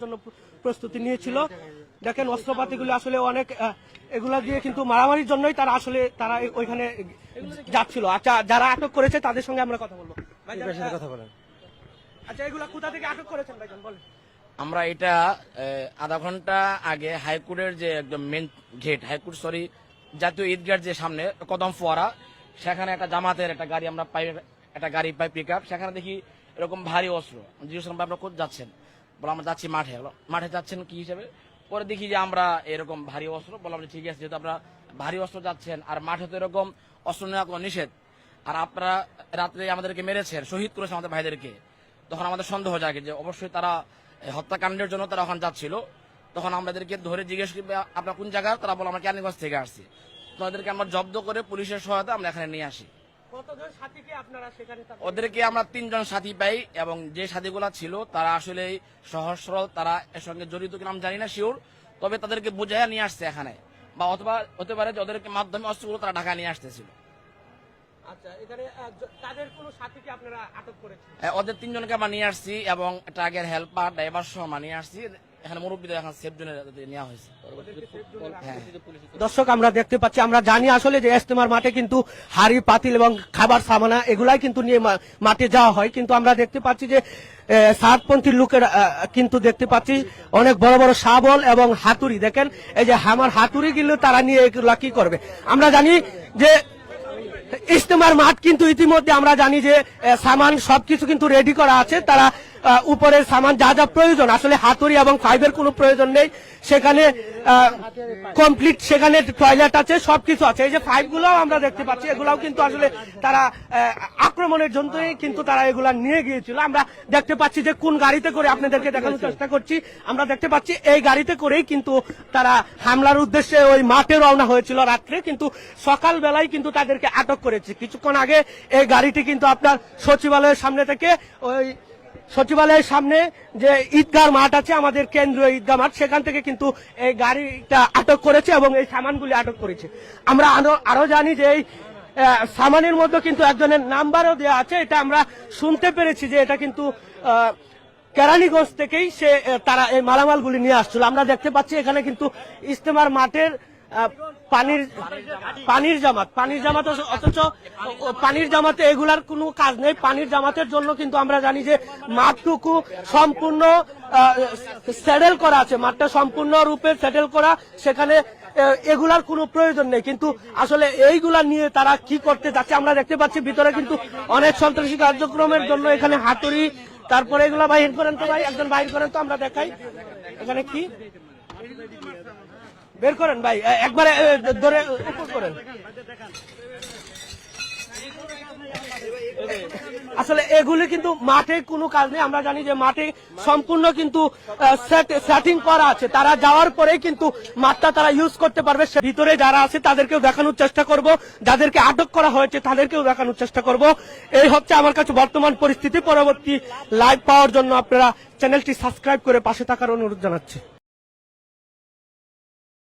জন্য প্রস্তুতি নিয়েছিল। দেখেন অস্ত্রপাতিগুলি আসলে অনেক এগুলা দিয়ে কিন্তু মারামারির জন্যই তারা ওইখানে যাচ্ছিল। আচ্ছা, যারা আটক করেছে তাদের সঙ্গে আমরা কথা বলবো। কথা বলেন। আচ্ছা, এগুলা কোথা থেকে আটক করেছেন ভাইজান বলেন? আমরা এটা আধা ঘন্টা আগে হাইকোর্টের যে একদম মেন গেট, হাইকোর্ট জাতীয় ঈদগার যে সামনে কদম ফোয়ারা, সেখানে একটা জামাতের একটা গাড়ি আমরা পাই, একটা গাড়ি পাই পিক আপ। সেখানে দেখি এরকম ভারী অস্ত্র। জিজ্ঞেস করলাম আপনারা কোথায় যাচ্ছেন? বলে আমরা যাচ্ছি মাঠে। মাঠে যাচ্ছেন কি হিসেবে? পরে দেখি যে আমরা এরকম ভারী অস্ত্র। বললাম ঠিক আছে, যেহেতু আপনারা ভারী অস্ত্র যাচ্ছেন আর মাঠে তো এরকম অস্ত্র নেওয়া কোনো নিষেধ, আর আপনারা রাত্রে আমাদেরকে মেরেছেন, শহীদ করেছেন আমাদের ভাইদেরকে, তখন আমাদের সন্দেহ জাগে যে অবশ্যই তারা হত্যাকাণ্ডের জন্য তারা ওখানে যাচ্ছিল। তখন আমাদেরকে ধরে জিজ্ঞেস করি আপনার কোন জায়গা? তারা বলে আমরা ক্যানিগঞ্জ থেকে আসছি। তোমাদেরকে আমরা জব্দ করে পুলিশের সহায়তা আমরা এখানে নিয়ে আসি। ওদেরকে আমরা 3 জন সাথী পাই, এবং যে সাথীগুলা ছিল তারা আসলে সহজ সরল, তারা এর সঙ্গে জড়িত কিনা আমি জানি না শিওর, তবে তাদেরকে বুঝাইয়া নিয়ে আসছে এখানে, বা অথবা হতে পারে যে ওদেরকে মাধ্যমে অস্ত্রগুলো তারা ঢাকা নিয়ে আসতেছিল। আচ্ছা, এখানে তাদের কোন সাথীকে আপনারা আটক করেছেন? ওদের 3 জনকে আমরা নিয়ে আসছি, এবং ট্রাকের হেল্পার ড্রাইভার সহ আমরা নিয়ে আসছি। এখানে মুরব্বীদের এখন সেফ জোনে নেওয়া হয়েছে। দর্শক, আমরা দেখতে পাচ্ছি, আমরা জানি আসলে যে ইজতেমার মাঠে কিন্তু হাড়ি পাতিল এবং খাবার সামানা এগুলাই কিন্তু নিয়ে মাঠে যাওয়া হয়, কিন্তু আমরা দেখতে পাচ্ছি যে সাতপন্থী লোকের কিন্তু দেখতে পাচ্ছি অনেক বড় বড় শাবল এবং হাতুড়ি। দেখেন এই যে আমার হাতুড়ি গুলো তারা নিয়ে এগুলা কি করবে? আমরা জানি যে ইজতেমার মাঠ কিন্তু ইতিমধ্যে আমরা জানি যে সামান সবকিছু কিন্তু রেডি করা আছে। তারা উপরের সামান যা যা প্রয়োজন, আসলে হাতুড়ি এবং ফাইবের কোনো প্রয়োজন নেই সেখানে, কমপ্লিট সেখানে টয়লেট আছে, সবকিছু আছে। এই যে ফাইভ গুলো আমরা দেখতে পাচ্ছি, এগুলাও কিন্তু আসলে তারা আক্রমণের জন্যই কিন্তু তারা এগুলা নিয়ে গিয়েছিল। আমরা দেখতে পাচ্ছি যে কোন গাড়িতে করে আপনাদেরকে দেখানোর চেষ্টা করছি। আমরা দেখতে পাচ্ছি এই গাড়িতে করেই কিন্তু তারা হামলার উদ্দেশ্যে ওই মাঠে রওনা হয়েছিল রাত্রে, কিন্তু সকাল বেলায় কিন্তু তাদেরকে আটক করেছে। কিছুক্ষণ আগে এই গাড়িটি কিন্তু আপনার সচিবালয়ের সামনে থেকে ওই সচিবালয়ের সামনে যে ঈদগাহ মাঠ আছে, আমাদের কেন্দ্রীয় ঈদগাহ মাঠ, সেখান থেকে কিন্তু এই গাড়িটা আটক করেছে এবং এই সামানগুলি আটক করেছে। আমরা আরো জানি যে এই সামানের মধ্যে কিন্তু একজনের নাম্বারও দেওয়া আছে। এটা আমরা শুনতে পেরেছি যে এটা কিন্তু কেরানীগঞ্জ থেকেই তারা এই মালামালগুলি নিয়ে আসছিল। আমরা দেখতে পাচ্ছি এখানে কিন্তু ইজতেমার মাঠের পানির জামাত, অথচ পানির জামাতে এগুলার কোনো কাজ নেই। পানির জামাতের জন্য কিন্তু আমরা জানি যে মাঠটুকু সম্পূর্ণ সেটেল করা আছে, মাঠটা সম্পূর্ণ রূপে সেটেল করা, সেখানে এগুলার কোনো প্রয়োজন নেই। কিন্তু আসলে এইগুলা নিয়ে তারা কি করতে যাচ্ছে? আমরা দেখতে পাচ্ছি ভিতরে কিন্তু অনেক সন্ত্রাসী কার্যক্রমের জন্য এখানে হাতুড়ি, তারপরে এগুলা বাহির করেন তো ভাই, একজন বাহির করেন তো, আমরা দেখাই এখানে কি বের করেন ভাই, একবারে ধরে উপর করেন। আসলে এগুলি কিন্তু মাঠে কোনো কাজ নেই। আমরা জানি যে মাঠে সম্পূর্ণ কিন্তু সেটিং করা আছে, তারা যাওয়ার পরেই কিন্তু মাঠটা তারা ইউজ করতে পারবে। ভিতরে যারা আছে তাদেরকেও দেখানোর চেষ্টা করব, যাদেরকে আটক করা হয়েছে তাদেরকেও দেখানোর চেষ্টা করব। এই হচ্ছে আমার কাছে বর্তমান পরিস্থিতি। পরবর্তী লাইভ পাওয়ার জন্য আপনারা চ্যানেলটি সাবস্ক্রাইব করে পাশে থাকার অনুরোধ জানাচ্ছি।